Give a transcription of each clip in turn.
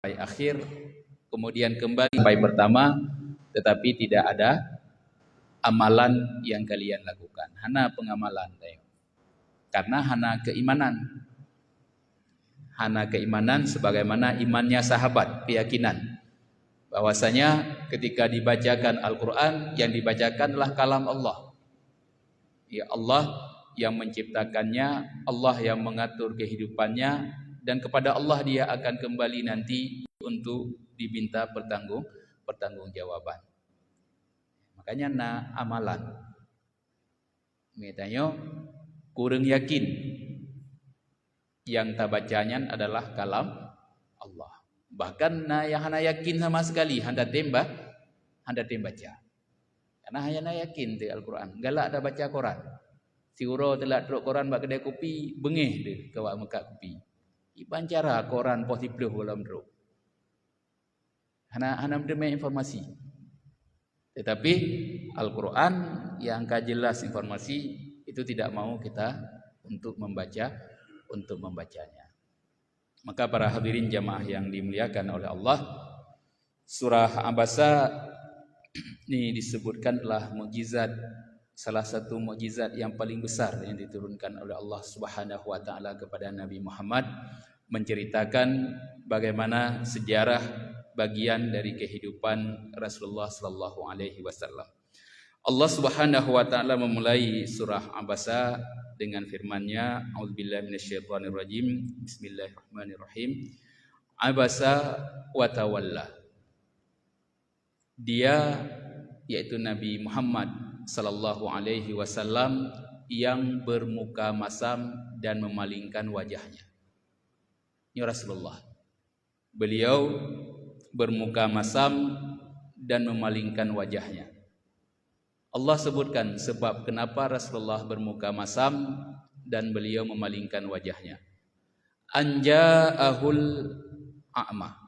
akhir, kemudian kembali sampai pertama, tetapi tidak ada amalan yang kalian lakukan. Hana pengamalan, karena hana keimanan sebagaimana imannya sahabat, keyakinan bahwasanya ketika dibacakan Al-Quran, yang dibacakanlah kalam Allah. Ya Allah yang menciptakannya, Allah yang mengatur kehidupannya, dan kepada Allah dia akan kembali nanti untuk diminta pertanggungjawaban. Makanya amalan. Mitanya kurang yakin yang tak bacanya adalah kalam Allah. Bahkan yang hana yakin sama sekali handa tembak baca. Karena hanya yakin di Al-Quran. Galak ada baca Quran. Si uro telah truk Quran bak kedai kopi, bengih dia kawak mekak kopi. Iban cara Quran positif dalam truk. Hana mendengar informasi. Tetapi Al-Quran yang jelas informasi itu tidak mau kita untuk membacanya. Maka para hadirin jamaah yang dimuliakan oleh Allah, surah Abasa ini disebutkanlah mukjizat, salah satu mukjizat yang paling besar yang diturunkan oleh Allah Subhanahu wa taala kepada Nabi Muhammad, menceritakan bagaimana sejarah bagian dari kehidupan Rasulullah sallallahu alaihi wasallam. Allah Subhanahu wa taala memulai surah Abasa dengan firman-Nya, A'udzubillahi minasyaitonirrajim. Bismillahirrahmanirrahim. Abasa wa tawalla. Dia yaitu Nabi Muhammad sallallahu alaihi wasallam yang bermuka masam dan memalingkan wajahnya. Ya Rasulullah. Beliau bermuka masam dan memalingkan wajahnya. Allah sebutkan sebab kenapa Rasulullah bermuka masam dan beliau memalingkan wajahnya. Anja'ahul a'ma.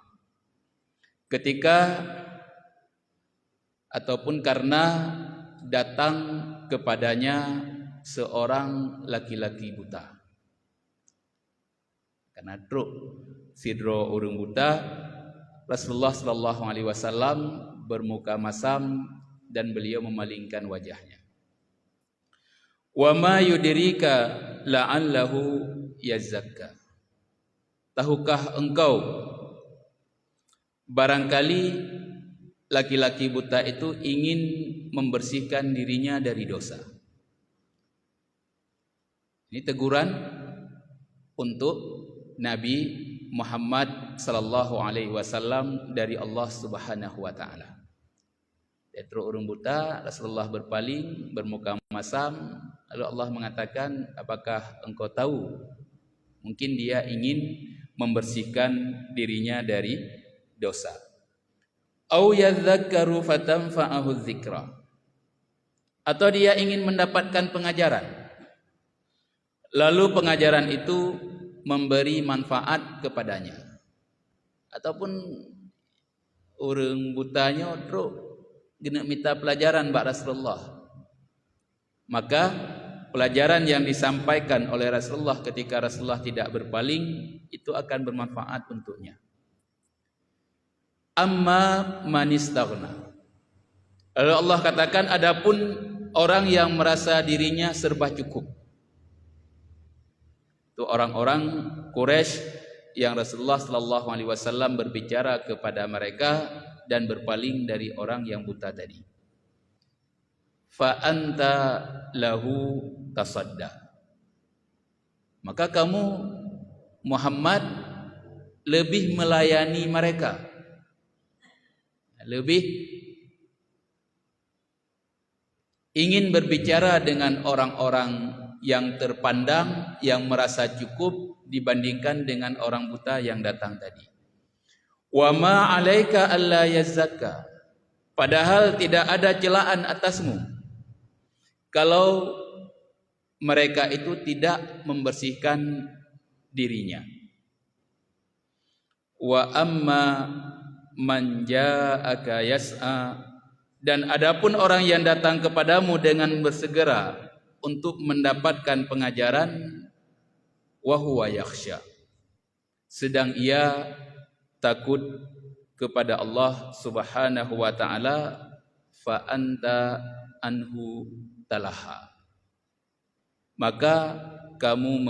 Ketika ataupun karena datang kepadanya seorang laki-laki buta. Karena truk sidro urung buta, Rasulullah sallallahu alaihi wasallam bermuka masam dan beliau memalingkan wajahnya. Wa ma yudrika la'allahu yazakka. Tahukah engkau barangkali laki-laki buta itu ingin membersihkan dirinya dari dosa. Ini teguran untuk Nabi Muhammad sallallahu alaihi wasallam dari Allah Subhanahu wa taala. Terus orang buta, Rasulullah berpaling, bermuka masam, lalu Allah mengatakan, apakah engkau tahu? Mungkin dia ingin membersihkan dirinya dari dosa. Au yadzakkaru fatanfa'ahu dzikra. Atau dia ingin mendapatkan pengajaran. Lalu pengajaran itu memberi manfaat kepadanya. Ataupun orang butanya terus kena minta pelajaran bak Rasulullah. Maka pelajaran yang disampaikan oleh Rasulullah ketika Rasulullah tidak berpaling itu akan bermanfaat untuknya. Amma manistaghna. Lalu Allah katakan adapun orang yang merasa dirinya serba cukup. Itu orang-orang Quraisy yang Rasulullah sallallahu alaihi wasallam berbicara kepada mereka dan berpaling dari orang yang buta tadi. Fa anta lahu tasadda. Maka kamu Muhammad lebih melayani mereka. Lebih ingin berbicara dengan orang-orang yang terpandang, yang merasa cukup dibandingkan dengan orang buta yang datang tadi. Wa ma 'alaika alla yazakka. Padahal tidak ada celaan atasmu kalau mereka itu tidak membersihkan dirinya. Wa amma man ja'aka yas'a. Dan adapun orang yang datang kepadamu dengan bersegera untuk mendapatkan pengajaran, wa huwa yakhsha. Sedang ia takut kepada Allah Subhanahu wa taala, fa anta anhu talaha, maka kamu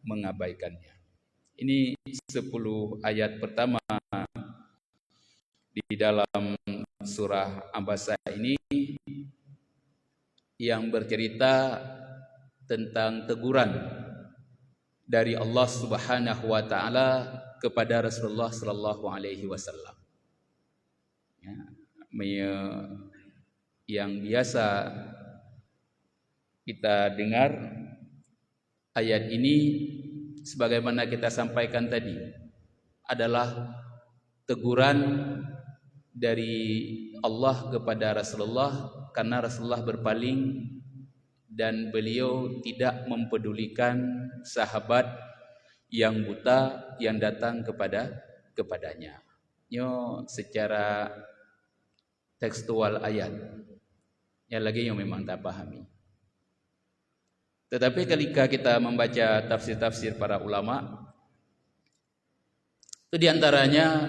mengabaikannya. Ini 10 ayat pertama di dalam surah Ambasa ini yang bercerita tentang teguran dari Allah Subhanahu wa taala kepada Rasulullah sallallahu alaihi wasallam. Ya, yang biasa kita dengar ayat ini sebagaimana kita sampaikan tadi adalah teguran dari Allah kepada Rasulullah karena Rasulullah berpaling dan beliau tidak mempedulikan sahabat yang buta yang datang kepadanya. Nyo secara tekstual ayat. Yang lagi yang memang tak pahami. Tetapi ketika kita membaca tafsir-tafsir para ulama, itu diantaranya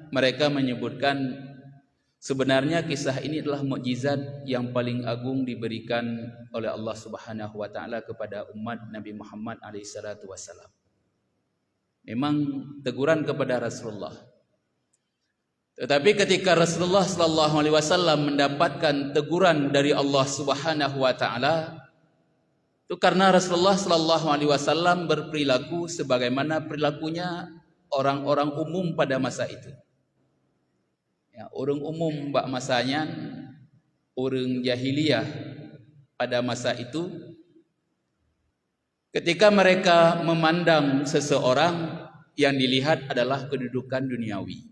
mereka menyebutkan sebenarnya kisah ini adalah mukjizat yang paling agung diberikan oleh Allah Subhanahu wa taala kepada umat Nabi Muhammad alaihi salatu wasallam. Memang teguran kepada Rasulullah. Tetapi ketika Rasulullah sallallahu alaihi wasallam mendapatkan teguran dari Allah Subhanahu wa taala, itu karena Rasulullah sallallahu alaihi wasallam berperilaku sebagaimana perilakunya orang-orang umum pada masa itu. Ya, orang umum bak masanya, orang jahiliyah pada masa itu, ketika mereka memandang seseorang yang dilihat adalah kedudukan duniawi.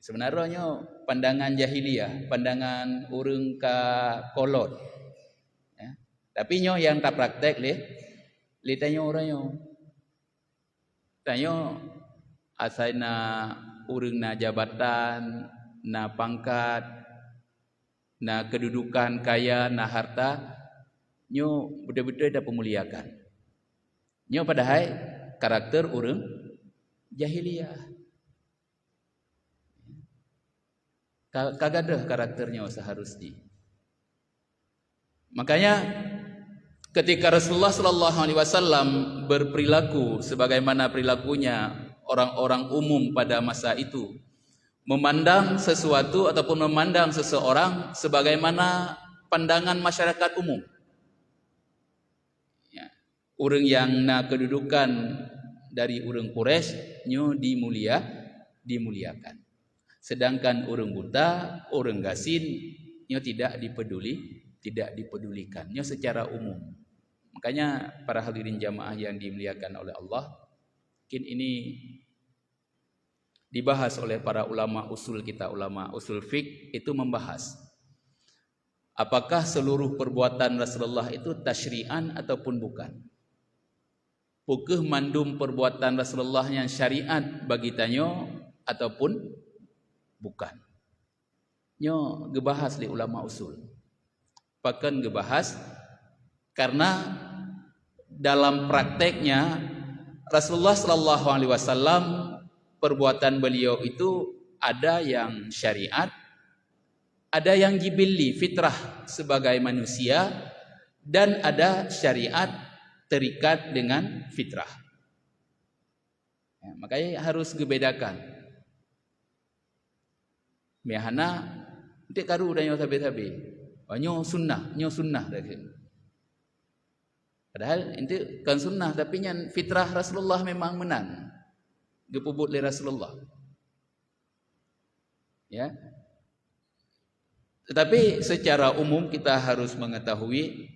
Sebenarnya pandangan jahiliyah, pandangan orang ka kolot. Ya. Tapi nyo yang tak praktek le tanya orangnya. Tanya asal na orang na jabatan, na pangkat, na kedudukan kaya, na harta, nyo betul-betul ada pemuliakan. Nyo padahal karakter orang jahiliyah. Kagak ada karakternya seharusnya. Makanya ketika Rasulullah sallallahu alaihi wasallam berperilaku sebagaimana perilakunya orang-orang umum pada masa itu, memandang sesuatu ataupun memandang seseorang sebagaimana pandangan masyarakat umum. Ya, orang yang na kedudukan dari orang Quraisy nyo dimuliakan. Sedangkan orang buta, orang gasin nyo tidak dipedulikan nyo secara umum. Makanya para hadirin jamaah yang dimuliakan oleh Allah, mungkin ini dibahas oleh para ulama usul kita, ulama usul fiqh itu membahas apakah seluruh perbuatan Rasulullah itu tasyri'an ataupun bukan. Pukeh mandum perbuatan Rasulullah yang syariat bagi tanyo ataupun bukan. Nyo gebahas li ulama usul. Pakan gebahas karena dalam prakteknya Rasulullah sallallahu alaihi wasallam perbuatan beliau itu ada yang syariat, ada yang jibilli fitrah sebagai manusia, dan ada syariat terikat dengan fitrah. Ya, makanya harus dibedakan. Mehana nanti karu dah nyo tabe-tabe. Nyo sunnah dah. Padahal itu kan sunnah tapi nyan fitrah Rasulullah memang menan. Gepubut le Rasulullah. Ya. Tetapi secara umum kita harus mengetahui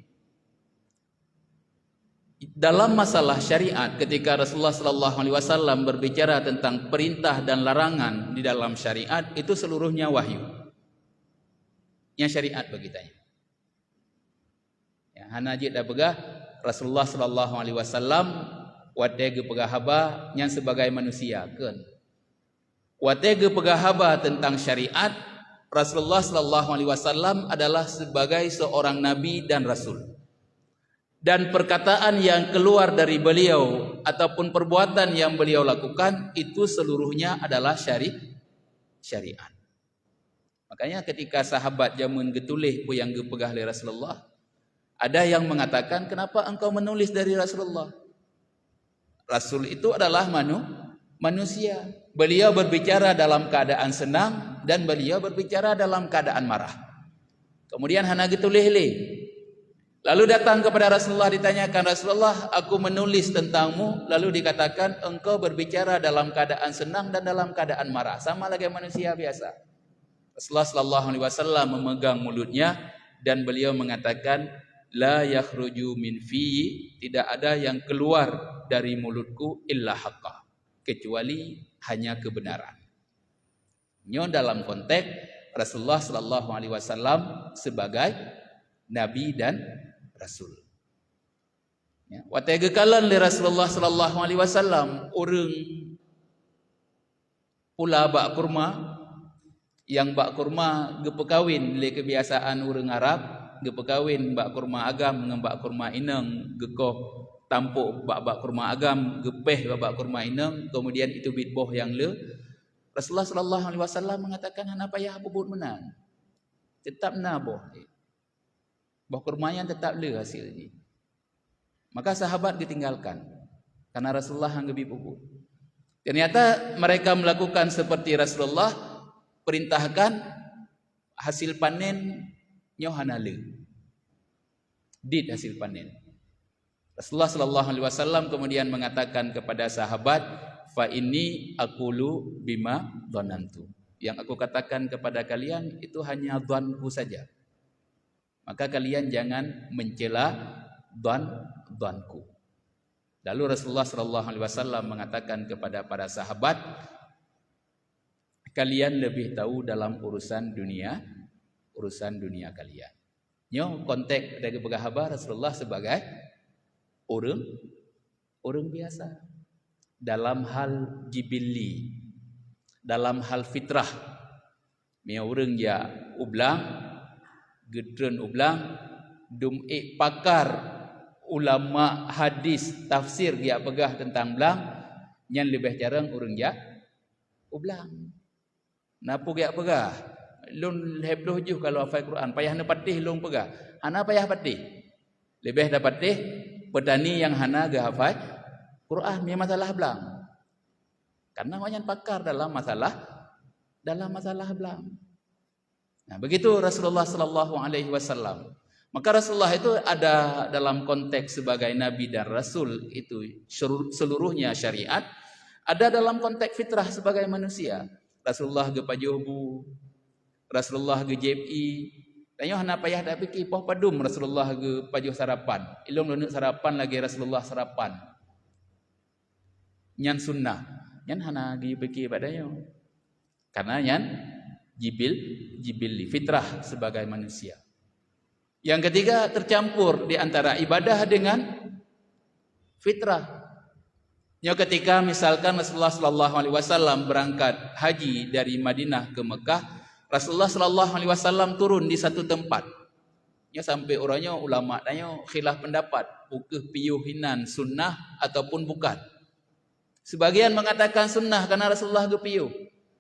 dalam masalah syariat ketika Rasulullah sallallahu alaihi wasallam berbicara tentang perintah dan larangan di dalam syariat itu seluruhnya wahyu. Yang syariat bagi tanya. Ya, hana je dah begah Rasulullah sallallahu alaihi wasallam watege pegahaba yang sebagai manusia kan. Watege pegahaba tentang syariat Rasulullah sallallahu alaihi wasallam adalah sebagai seorang nabi dan rasul. dan perkataan yang keluar dari beliau ataupun perbuatan yang beliau lakukan itu seluruhnya adalah syariat. Makanya ketika sahabat jamun getulih puyang gepegah li Rasulullah, ada yang mengatakan, kenapa engkau menulis dari Rasulullah? Rasul itu adalah manusia. Beliau berbicara dalam keadaan senang dan beliau berbicara dalam keadaan marah. Kemudian hana getulih li. Lalu datang kepada Rasulullah, ditanyakan, Rasulullah, aku menulis tentangmu. Lalu dikatakan, engkau berbicara dalam keadaan senang dan dalam keadaan marah, sama lagi manusia biasa. Rasulullah sallallahu alaihi wasallam memegang mulutnya dan beliau mengatakan, la yakhruju min fi, tidak ada yang keluar dari mulutku illa haqqa, kecuali hanya kebenaran. Ini dalam konteks Rasulullah sallallahu alaihi wasallam sebagai nabi dan rasul. Ya, watega kalan li Rasulullah sallallahu alaihi wasallam urang pula bak kurma, yang bak kurma gepekawin li kebiasaan urang Arab, gepekawin bak kurma agam dengan bak kurma inang, gekoh tampuk bak kurma agam, gepeh bak kurma inang, kemudian itu bitboh yang le. Rasulullah sallallahu alaihi wasallam mengatakan, hana payah bubut menang, tetap naboh. Buah kurmanya tetap le hasil ini. Maka sahabat ditinggalkan karena Rasulullah yang lebih pupuk. Ternyata mereka melakukan seperti Rasulullah perintahkan, hasil panen nyohana le. Dit hasil panen. Rasulullah sallallahu alaihi wasallam kemudian mengatakan kepada sahabat, fa inni aqulu bima dhanantu. Yang aku katakan kepada kalian itu hanya dhanku saja. Maka kalian jangan mencela dhanku. Lalu Rasulullah sallallahu alaihi wasallam mengatakan kepada para sahabat, kalian lebih tahu dalam urusan dunia kalian. Nyo konteks dari bergahabar Rasulullah sebagai orang biasa dalam hal jibilli, dalam hal fitrah. Mia orang ya ublang gedren ublang dumik pakar ulama hadis tafsir dia pegah tentang belang yang lebih jarang urang ya ublang. Napa dia pegah? Lun hebloh juh kalau hafal Quran payah na patih lung pegah. Hana payah patih. Lebih dapat patih petani yang hana ga hafal Quran, dia masalah belang. Karena orang pakar dalam masalah belang. Nah, begitu Rasulullah sallallahu alaihi wasallam. Maka Rasulullah itu ada dalam konteks sebagai nabi dan rasul itu seluruhnya syariat, ada dalam konteks fitrah sebagai manusia. Rasulullah ge pajuhbu, Rasulullah ge JPI, tanya hana payah dak pikir poh padum Rasulullah ge pajuh sarapan. Ilum leunut sarapan lagi Rasulullah sarapan. Nyan sunnah, nyan hana ge pikir padanya. Karena nyan jibil fitrah sebagai manusia. Yang ketiga, tercampur di antara ibadah dengan fitrah. Yang ketika misalkan Rasulullah sallallahu alaihi wasallam berangkat haji dari Madinah ke Mekah, Rasulullah sallallahu alaihi wasallam turun di satu tempat. Ya sampai orangnya ulama tanya khilaf pendapat, bukah piyuhinan sunnah ataupun bukan. Sebagian mengatakan sunnah karena Rasulullah gepiyuh.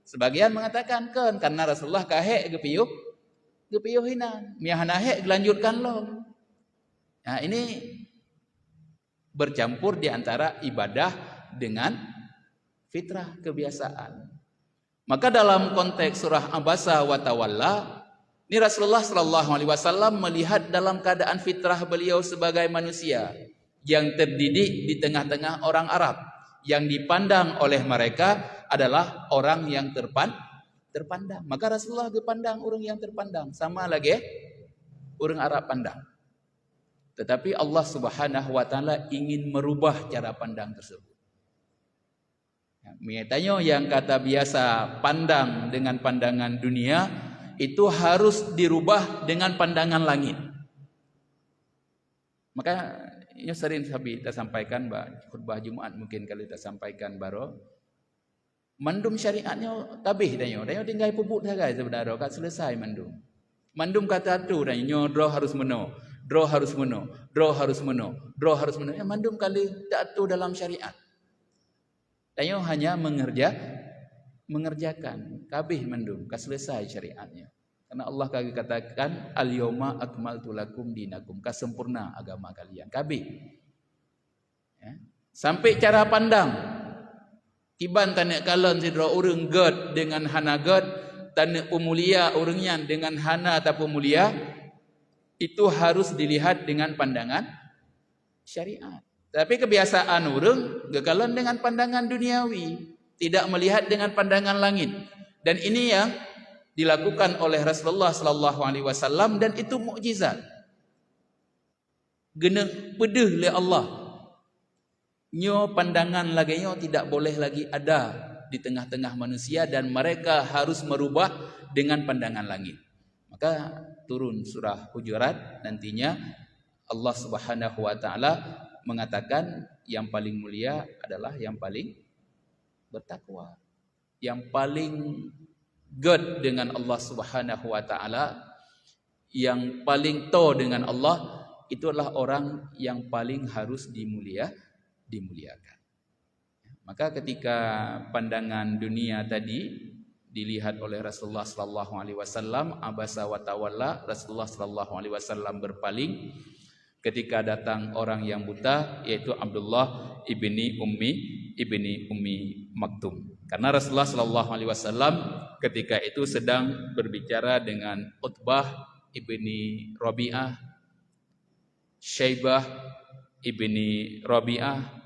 Sebagian mengatakan kan karena Rasulullah kahek gepiyuhinan. Miahana hek lanjutkan lo. Nah, ini bercampur di antara ibadah dengan fitrah kebiasaan. Maka dalam konteks surah Abasa wa Tawalla, ini Rasulullah sallallahu alaihi wasallam melihat dalam keadaan fitrah beliau sebagai manusia yang terdidik di tengah-tengah orang Arab, yang dipandang oleh mereka adalah orang yang terpandang. Maka Rasulullah dipandang orang yang terpandang, sama lagi orang Arab pandang. Tetapi Allah Subhanahu wa taala ingin merubah cara pandang tersebut. Tanya yang kata biasa pandang dengan pandangan dunia itu harus dirubah dengan pandangan langit. Maka ini sering kita sampaikan khutbah Jumat mungkin kalau kita sampaikan baru mandum syariatnya tabih danyo tinggal pupuk saja sebenarnya kat selesai mandum kata tu danyo nyodro harus meno draw harus meno, draw harus meno, draw harus meno. Yang mandum kali tak tu dalam syariat. Tayo hanya mengerjakan, kabeh mandum, selesai syariatnya. Karena Allah katakan al-yauma akmaltu lakum dinakum, sempurna agama kalian. Kabeh. Ya. Sampai cara pandang. Kiban tanek kalon sidra urang god dengan hana god, tanek pemulia urangnya dengan hana atau pemulia, itu harus dilihat dengan pandangan syariat. Tapi kebiasaan urang gagalan dengan pandangan duniawi, tidak melihat dengan pandangan langit. Dan ini yang dilakukan oleh Rasulullah sallallahu alaihi wasallam, dan itu mukjizat. Gena pedih oleh Allah. Nyo pandangan lagi nyo tidak boleh lagi ada di tengah-tengah manusia, dan mereka harus merubah dengan pandangan langit. Maka turun surah Hujurat, nantinya Allah Subhanahu wa taala mengatakan yang paling mulia adalah yang paling bertakwa. Yang paling god dengan Allah Subhanahu wa taala, yang paling to dengan Allah, itu adalah orang yang paling harus dimuliakan. Maka ketika pandangan dunia tadi dilihat oleh Rasulullah sallallahu alaihi wasallam, abasa wa tawalla, Rasulullah sallallahu alaihi wasallam berpaling ketika datang orang yang buta, yaitu Abdullah ibni Ummi Maktum. Karena Rasulullah sallallahu alaihi wasallam ketika itu sedang berbicara dengan Utbah ibni Rabi'ah, Syaibah ibni Rabi'ah,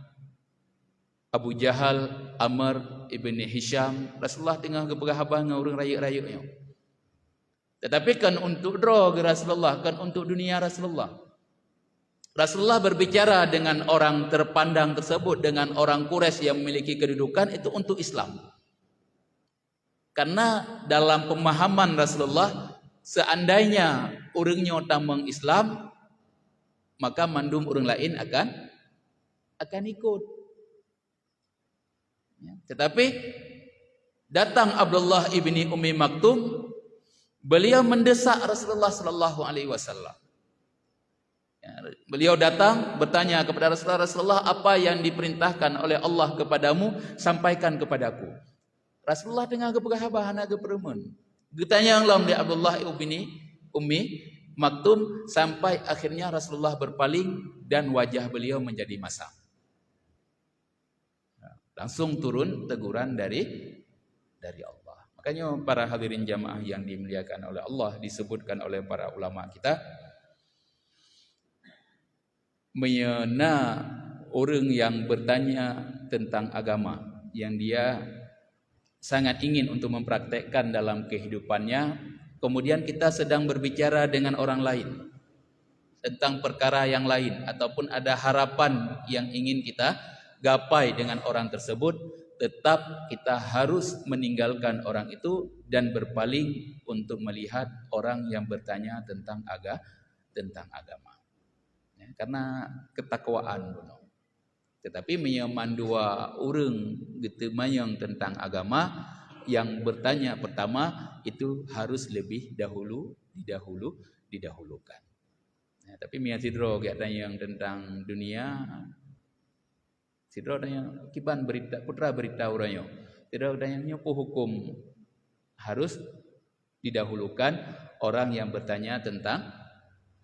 Abu Jahal, Amr ibni Hisham. Rasulullah tengah berhabang dengan orang rakyat-rakyatnya. Tetapi kan untuk draw ke Rasulullah, kan untuk dunia Rasulullah. Rasulullah berbicara dengan orang terpandang tersebut, dengan orang Quraisy yang memiliki kedudukan, itu untuk Islam. Karena dalam pemahaman Rasulullah, seandainya orangnya tamang Islam, maka mandum orang lain akan ikut. Tetapi datang Abdullah ibni Ummi Maktum, beliau mendesak Rasulullah sallallahu alaihi wasallam. Beliau datang bertanya kepada Rasulullah, apa yang diperintahkan oleh Allah kepadamu, sampaikan kepadaku. Rasulullah tengah keberhabahan agak peremun. Getanya Allah di Abdullah ibni Ummi Maktum, sampai akhirnya Rasulullah berpaling dan wajah beliau menjadi masam. Langsung turun teguran dari Allah. Makanya para hadirin jamaah yang dimuliakan oleh Allah, disebutkan oleh para ulama kita, menyena orang yang bertanya tentang agama yang dia sangat ingin untuk mempraktekkan dalam kehidupannya, kemudian kita sedang berbicara dengan orang lain tentang perkara yang lain, ataupun ada harapan yang ingin kita gapai dengan orang tersebut, tetap kita harus meninggalkan orang itu dan berpaling untuk melihat orang yang bertanya tentang agama. Karena ketakwaan. Tetapi menyamandua orang gitu mayang tentang agama, yang bertanya pertama itu harus lebih didahulukan. Nah, tapi Mia Sidro gak tanya yang tentang dunia, Sidro tanya kiban berita putra berita orangnya. Sidro tanya nyopo hukum harus didahulukan orang yang bertanya tentang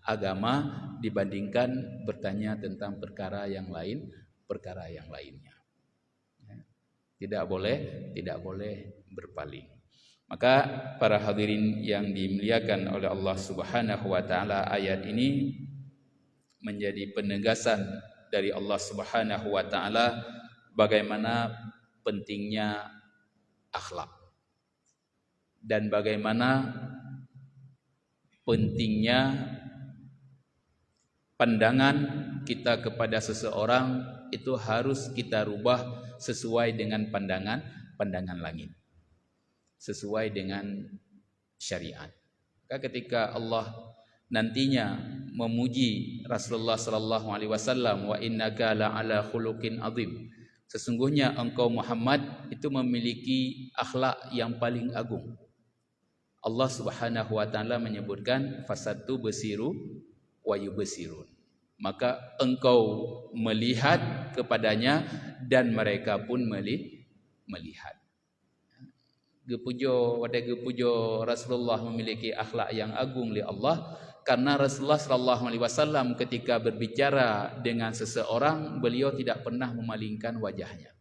agama dibandingkan bertanya tentang perkara yang lainnya. Tidak boleh berpaling. Maka para hadirin yang dimuliakan oleh Allah Subhanahu wa taala, ayat ini menjadi penegasan dari Allah Subhanahu wa taala bagaimana pentingnya akhlak dan bagaimana pentingnya pandangan kita kepada seseorang itu harus kita rubah sesuai dengan pandangan langit, sesuai dengan syariat. Maka ketika Allah nantinya memuji Rasulullah sallallahu alaihi wasallam, wa innaka la'ala khuluqin azim, sesungguhnya engkau Muhammad itu memiliki akhlak yang paling agung. Allah Subhanahu wa taala menyebutkan fasatu basiru wa yubsirun. Maka engkau melihat kepadanya dan mereka pun melihat. Gepujo Rasulullah memiliki akhlak yang agung li Allah, karena Rasulullah sallallahu alaihi wasallam ketika berbicara dengan seseorang, beliau tidak pernah memalingkan wajahnya.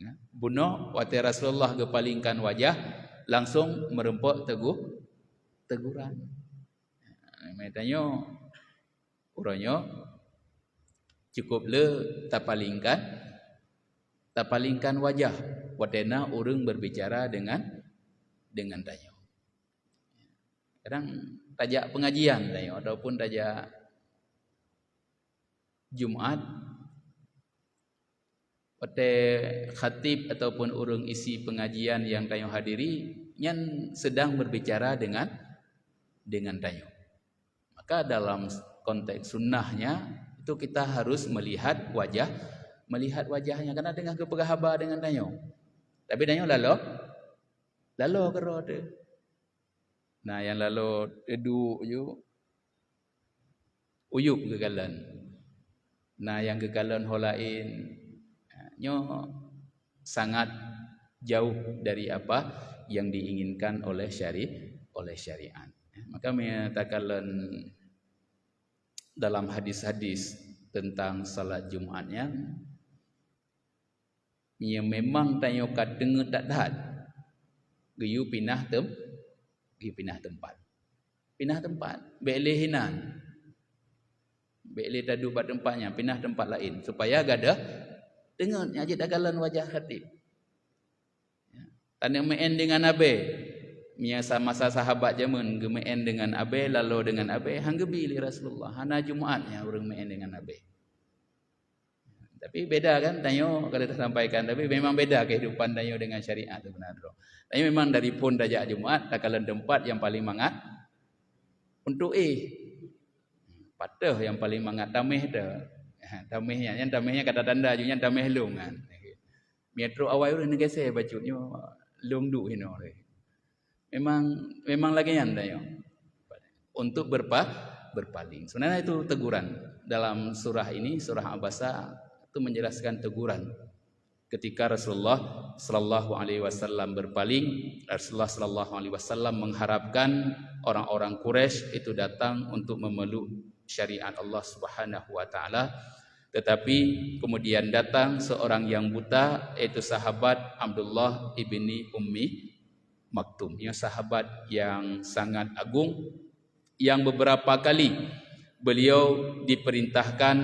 Ya, bunuh waktu Rasulullah kepalingkan wajah, langsung merempuk teguran. Matanya uranyo cukup le tapalingkan wajah wadena urang berbicara dengan tayo. Kadang tajak pengajian tayo ataupun tajak Jumat pada khatib ataupun urang isi pengajian yang tayo hadiri yang sedang berbicara dengan tayo. Maka dalam konteks sunnahnya itu kita harus melihat wajahnya, karena dengan kepegahaba dengan tayo. Tapi tayo lalo kero tu. Nah, yang lalo duduk je uyup gegalan. Nah, yang gegalan holain nyo sangat jauh dari apa yang diinginkan oleh syariat. Maka menyatakan dalam hadis-hadis tentang salat Jumatnya, yang memang tayo kadeng tak dahat geyu pindah tempat belehinan bele tadu bat tempatnya pindah tempat lain supaya gada dengar nyajit dagalan wajah khatib. Tanya meen dengan abe miasa masa sahabat zaman gemeen dengan abe lalu dengan abe hanggebi li Rasulullah hana Jumatnya urang meen dengan abe. Tapi beda kan tanyo kalau kita sampaikan, tapi memang beda kehidupan tanyo dengan syariat itu benar. Tapi memang dari pun dajak Jumat takalan tempat yang paling mangat untuk patah yang paling mangat tamih dah. Tamihnya kata tanda junya tamih lung kan. Metro awal udah negese bacutnya lung du hino. Memang lagi yang tanyo untuk berpaling. Sebenarnya itu teguran dalam surah ini, surah Abasa itu menjelaskan teguran ketika Rasulullah sallallahu alaihi wasallam berpaling. Rasulullah sallallahu alaihi wasallam mengharapkan orang-orang Quraisy itu datang untuk memeluk syariat Allah Subhanahu wa taala, tetapi kemudian datang seorang yang buta, yaitu sahabat Abdullah ibni Ummi Maktum. Ia sahabat yang sangat agung yang beberapa kali beliau diperintahkan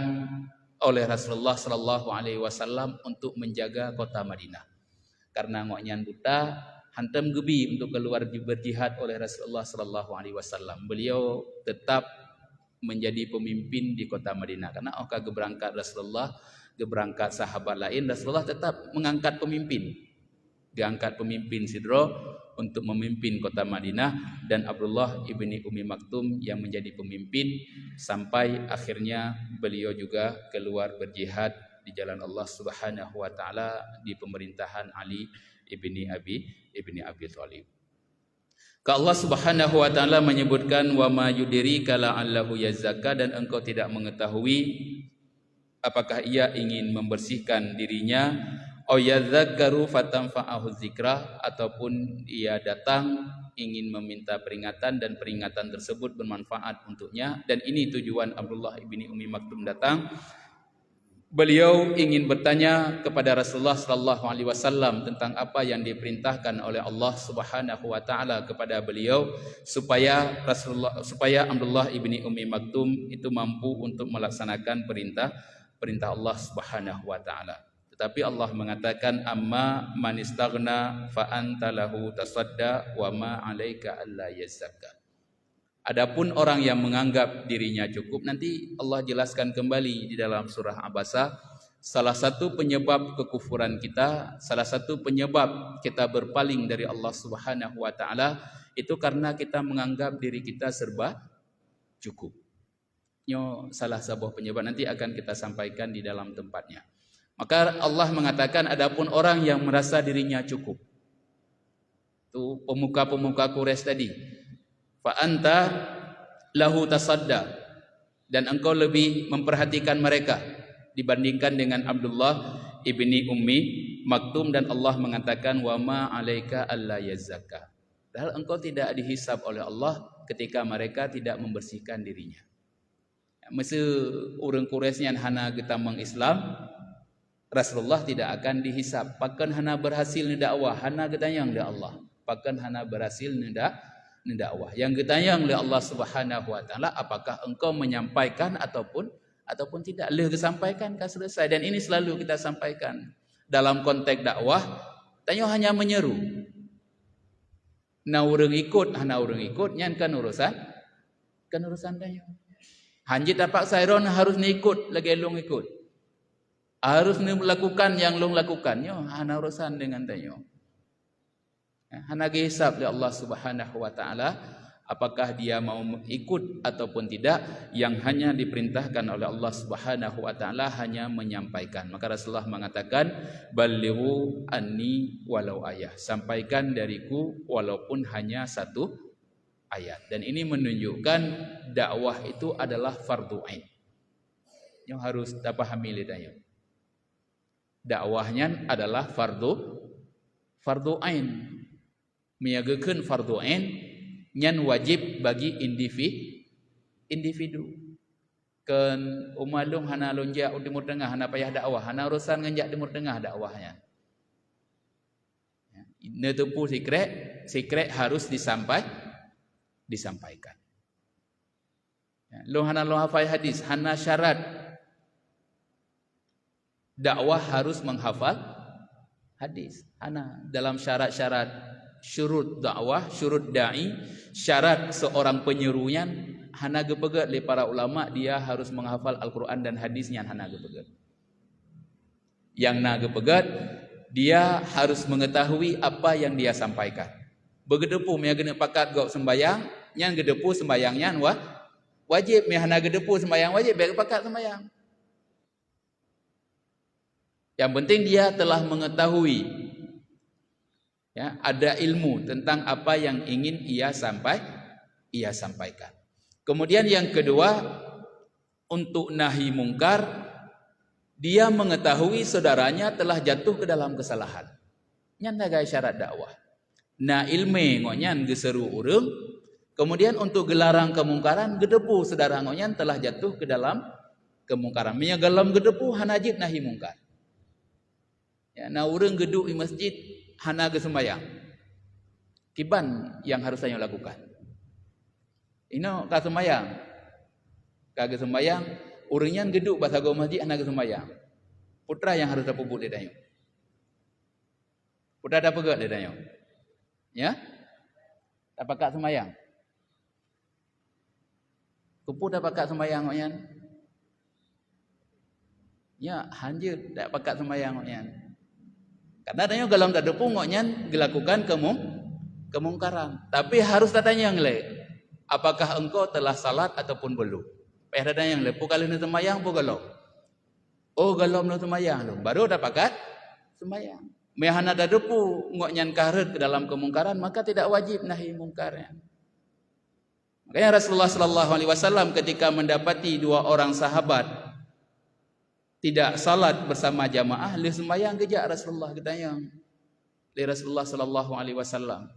oleh Rasulullah sallallahu alaihi wasallam untuk menjaga kota Madinah. Karena ngoknyan buta, hantam gebi untuk keluar berjihad oleh Rasulullah sallallahu alaihi wasallam. Beliau tetap menjadi pemimpin di kota Madinah. Karena oka geberangkat Rasulullah, geberangkat sahabat lain, Rasulullah tetap mengangkat pemimpin. Diangkat pemimpin Sidro untuk memimpin kota Madinah, dan Abdullah ibni Ummi Maktum yang menjadi pemimpin sampai akhirnya beliau juga keluar berjihad di jalan Allah Subhanahu wa taala di pemerintahan Ali ibni Abi Thalib. Allah Subhanahu wa taala menyebutkan wa ma yudrika la'allahu yazakka, dan engkau tidak mengetahui apakah ia ingin membersihkan dirinya, au yadzakkaru fatanfa'ahu dzikra, ataupun ia datang ingin meminta peringatan dan peringatan tersebut bermanfaat untuknya. Dan ini tujuan Abdullah ibni Ummi Maktum datang. Beliau ingin bertanya kepada Rasulullah sallallahu alaihi wasallam tentang apa yang diperintahkan oleh Allah Subhanahu wa taala kepada beliau, supaya Abdullah ibni Ummi Maktum itu mampu untuk melaksanakan perintah Allah Subhanahu wa taala. Tetapi Allah mengatakan amma man istaghna fa anta lahu tasadda wa ma 'alaika alla yazakka. Adapun orang yang menganggap dirinya cukup, nanti Allah jelaskan kembali di dalam surah Abasa, salah satu penyebab kekufuran kita, salah satu penyebab kita berpaling dari Allah Subhanahu wa taala itu karena kita menganggap diri kita serba cukup. Ini salah sebuah penyebab, nanti akan kita sampaikan di dalam tempatnya. Maka Allah mengatakan adapun orang yang merasa dirinya cukup, itu pemuka-pemuka Quraisy tadi, fa anta lahu tasadda, dan engkau lebih memperhatikan mereka dibandingkan dengan Abdullah ibni Ummi Maktum, dan Allah mengatakan wa ma 'alaika alla yazakka. Padahal engkau tidak dihisab oleh Allah ketika mereka tidak membersihkan dirinya. Masa orang Quraisy yang hana getamang Islam, Rasulullah tidak akan dihisab. Pakan hana berhasil ni dakwah, hana getanyang oleh Allah. Pakan hana berhasil ni dakwah. Yang getanyang oleh Allah Subhanahu wa taala, apakah engkau menyampaikan ataupun tidak. Leh kesampaikan kan selesai. Dan ini selalu kita sampaikan dalam konteks dakwah, tanya hanya menyeru. Na urang ikut, hana urang ikut, nyan kan urusan tanya. Hanjit dapat sairon harus ni ikut, lagi long ikut. Harus ni melakukan yang long lakukan. Yo, hana urusan dengan tanya. Hana hisab oleh Allah Subhanahu wa taala apakah dia mau ikut ataupun tidak. Yang hanya diperintahkan oleh Allah Subhanahu wa taala hanya menyampaikan. Maka Rasulullah mengatakan balighu anni walau ayah, sampaikan dariku walaupun hanya satu ayat. Dan ini menunjukkan dakwah itu adalah fardu ain. Yang harus dipahami lidahnya. Dakwahnya adalah fardu ain. Miagakeun fardu ain nyan wajib bagi individu. Kan umalung hana lonjak di Timur Tengah, hana payah dakwah, hana urusan nganjak Timur Tengah dakwahnya. Ne tempuh secret harus disampaikan. Lo hana lo hafal hadis, hana syarat dakwah harus menghafal hadis. Hana dalam syarat-syarat syurut dakwah, syurut da'i, syarat seorang penyerunya hana gepegat oleh para ulama dia harus menghafal Al-Quran dan hadisnya hana gepegat. Yang na gepegat dia harus mengetahui apa yang dia sampaikan. Begedepu mea gena pakat gok sembayang, nyan gedepu sembayangnya wajib, mea hana gedepu sembayang wajib, baik pakat sembayang. Yang penting dia telah mengetahui, ya, ada ilmu tentang apa yang ingin ia sampaikan. Kemudian yang kedua, untuk nahi mungkar, dia mengetahui saudaranya telah jatuh ke dalam kesalahan. Nyan dagai syarat dakwah. Na ilme ngonyan geseru urang, kemudian untuk gelarang kemungkaran, gedepu saudara ngonyan telah jatuh ke dalam kemungkaran. Minya galam gedepu hanajib nahi mungkar. Ya, na urang geduk di masjid hana ge sembayang. Kiban yang harus saya lakukan? Ino ka sembayang. Ka ge sembayang, urangnya geduk bahasa go masjid hana ge sembayang. Putra yang harus dapubut dia danyo. Putra dah pegat dia danyo. Ya? Tak pakat sembayang. Kupu dah pakat sembayang ngoyan. Ya, hanjut tak pakat sembayang ngoyan. Karena tanya galam tak depu ngoknya dilakukan kemungkaran. Tapi harus tanya yang lain. Apakah engkau telah salat ataupun belum? Payah tanya yang lain. Pukali nu semayang pu galam. Oh galam nu semayang lu. Baru dah pakat semayang. Mehana dah depu ngoknya karet ke dalam kemungkaran, maka tidak wajib nahi mungkarnya. Makanya Rasulullah sallallahu alaihi wasallam ketika mendapati dua orang sahabat tidak salat bersama jamaah, li sembahyang gejak Rasulullah ketanya. Li Rasulullah sallallahu alaihi wasallam.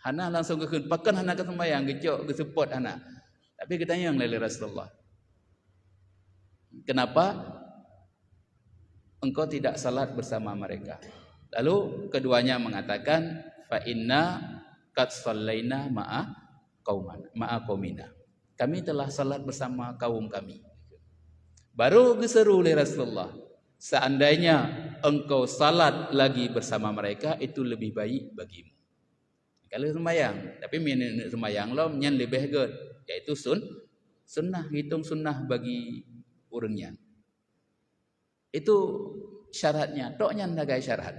Hana langsung kekeun, pakan hana ke sembahyang gejak ke support hana. Tapi ketanya li Rasulullah. Kenapa engkau tidak salat bersama mereka? Lalu keduanya mengatakan fa inna qad shallaina ma'a qaumina. Kami telah salat bersama kaum kami. Baru geseru oleh Rasulullah, seandainya engkau salat lagi bersama mereka itu lebih baik bagimu. Kalau sembahyang, tapi minat sembahyang lo nyan lebih good, yaitu sunnah, hitung sunnah bagi urangnya. Itu syaratnya, tok nyan dagai syarat.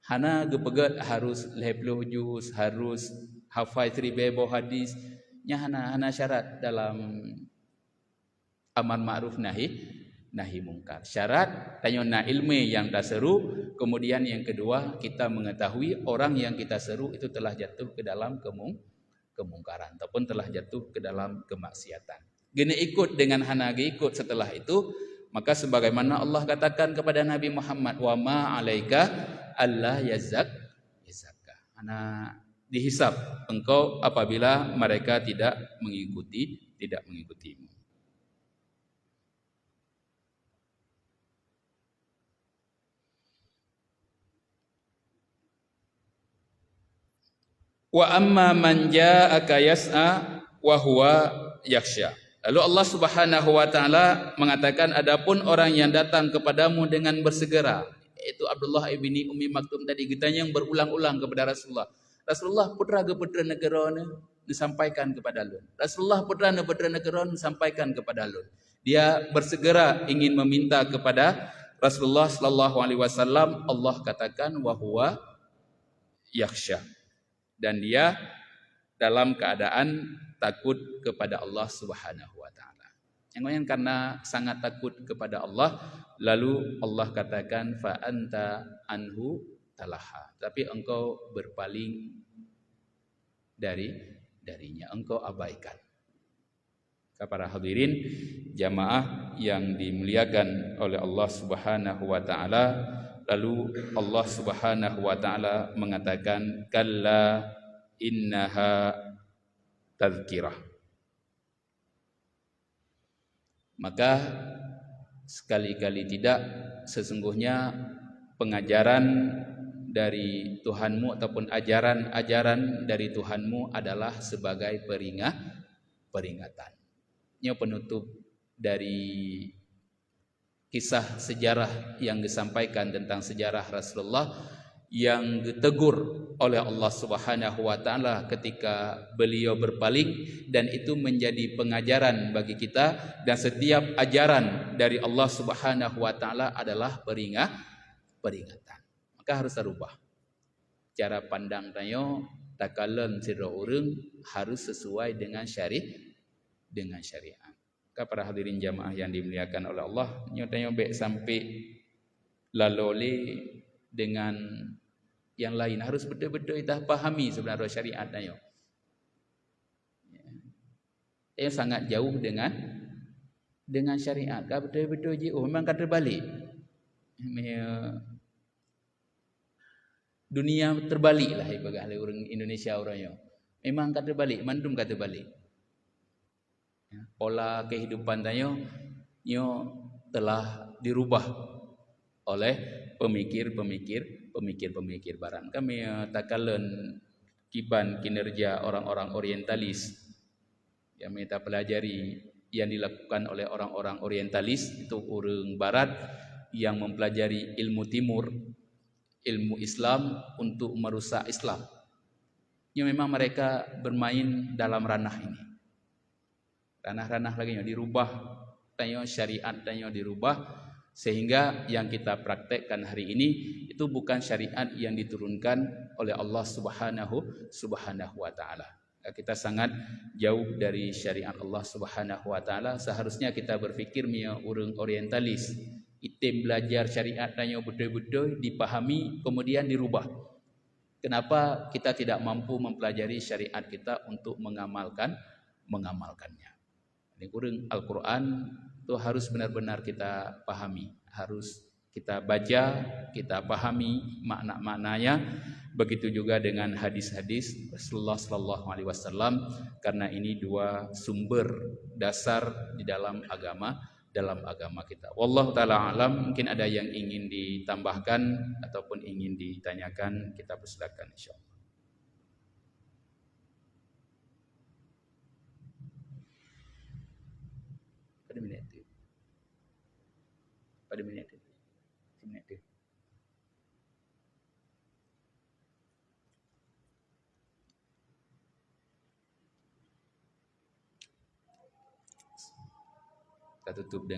Hana gepegat harus lehpluh juz, harus hafal 3000 hadis, nya hana syarat dalam amar ma'ruf nahi mungkar. Syarat tanyona ilmu yang dah seru, kemudian yang kedua kita mengetahui orang yang kita seru itu telah jatuh ke dalam kemungkaran ataupun telah jatuh ke dalam kemaksiatan. gene ikut dengan hana ge ikut setelah itu, maka sebagaimana Allah katakan kepada Nabi Muhammad, wa ma alaika alla yazakka. Ana dihisab engkau apabila mereka tidak mengikutimu. Wa amma man ja'aka yas'a wa huwa yakhsha. Lalu Allah Subhanahu wa taala mengatakan, adapun orang yang datang kepadamu dengan bersegera, yaitu Abdullah ibni Ummi Maktum tadi, ditanya yang berulang-ulang kepada Rasulullah. Rasulullah putra negara ni disampaikan kepada Lun. Rasulullah putra negara disampaikan kepada Lun. Dia bersegera ingin meminta kepada Rasulullah sallallahu alaihi wasallam, Allah katakan wa huwa yakhsha. Dan dia dalam keadaan takut kepada Allah Subhanahu wa taala. Yang lain karena sangat takut kepada Allah, lalu Allah katakan fa anta anhu talaha. Tapi engkau berpaling darinya, engkau abaikan. Para hadirin jamaah yang dimuliakan oleh Allah Subhanahu wa taala, lalu Allah Subhanahu wa taala mengatakan kalla innaha tazkirah. Maka sekali-kali tidak, sesungguhnya pengajaran dari Tuhanmu ataupun ajaran-ajaran dari Tuhanmu adalah sebagai peringatan. Ini penutup dari kisah sejarah yang disampaikan tentang sejarah Rasulullah yang ditegur oleh Allah Subhanahu wa taala ketika beliau berpaling, dan itu menjadi pengajaran bagi kita, dan setiap ajaran dari Allah Subhanahu wa taala adalah peringatan. Maka harus rubah cara pandang tayo takalan sira urang harus sesuai dengan syariat. Maka para hadirin jamaah yang dimuliakan oleh Allah, nyotanyo baik sampai lalole dengan yang lain, harus betul-betul kita pahami sebenarnya syariat tayo. Yang sangat jauh dengan syariat. Kalau betul-betul je memang kata balik. Dunia terbalik lah ibarat orang Indonesia orangnya. Memang kata balik, mandum kata balik. Pola kehidupan tayo telah dirubah oleh pemikir barat. Kami takalan kiban kinerja orang-orang orientalis yang kita pelajari yang dilakukan oleh orang-orang orientalis, itu orang barat yang mempelajari ilmu timur, ilmu Islam untuk merusak Islam. Ya, memang mereka bermain dalam ranah ini. Ranah-ranah lagi dirubah, syariat dirubah, sehingga yang kita praktekkan hari ini itu bukan syariat yang diturunkan oleh Allah Subhanahu wa taala. Kita sangat jauh dari syariat Allah Subhanahu wa taala. Seharusnya kita berfikir orang orientalis, item belajar syariat betul-betul dipahami kemudian dirubah. Kenapa kita tidak mampu mempelajari syariat kita untuk mengamalkannya? Ini kurang Al-Quran itu harus benar-benar kita pahami, harus kita baca, kita pahami makna-maknanya. Begitu juga dengan hadis-hadis Rasulullah sallallahu alaihi wasallam, karena ini dua sumber dasar di dalam agama kita. Wallahu taala alam. Mungkin ada yang ingin ditambahkan ataupun ingin ditanyakan, kita persilakan insyaallah. Pada minit itu. Kita tutup dengan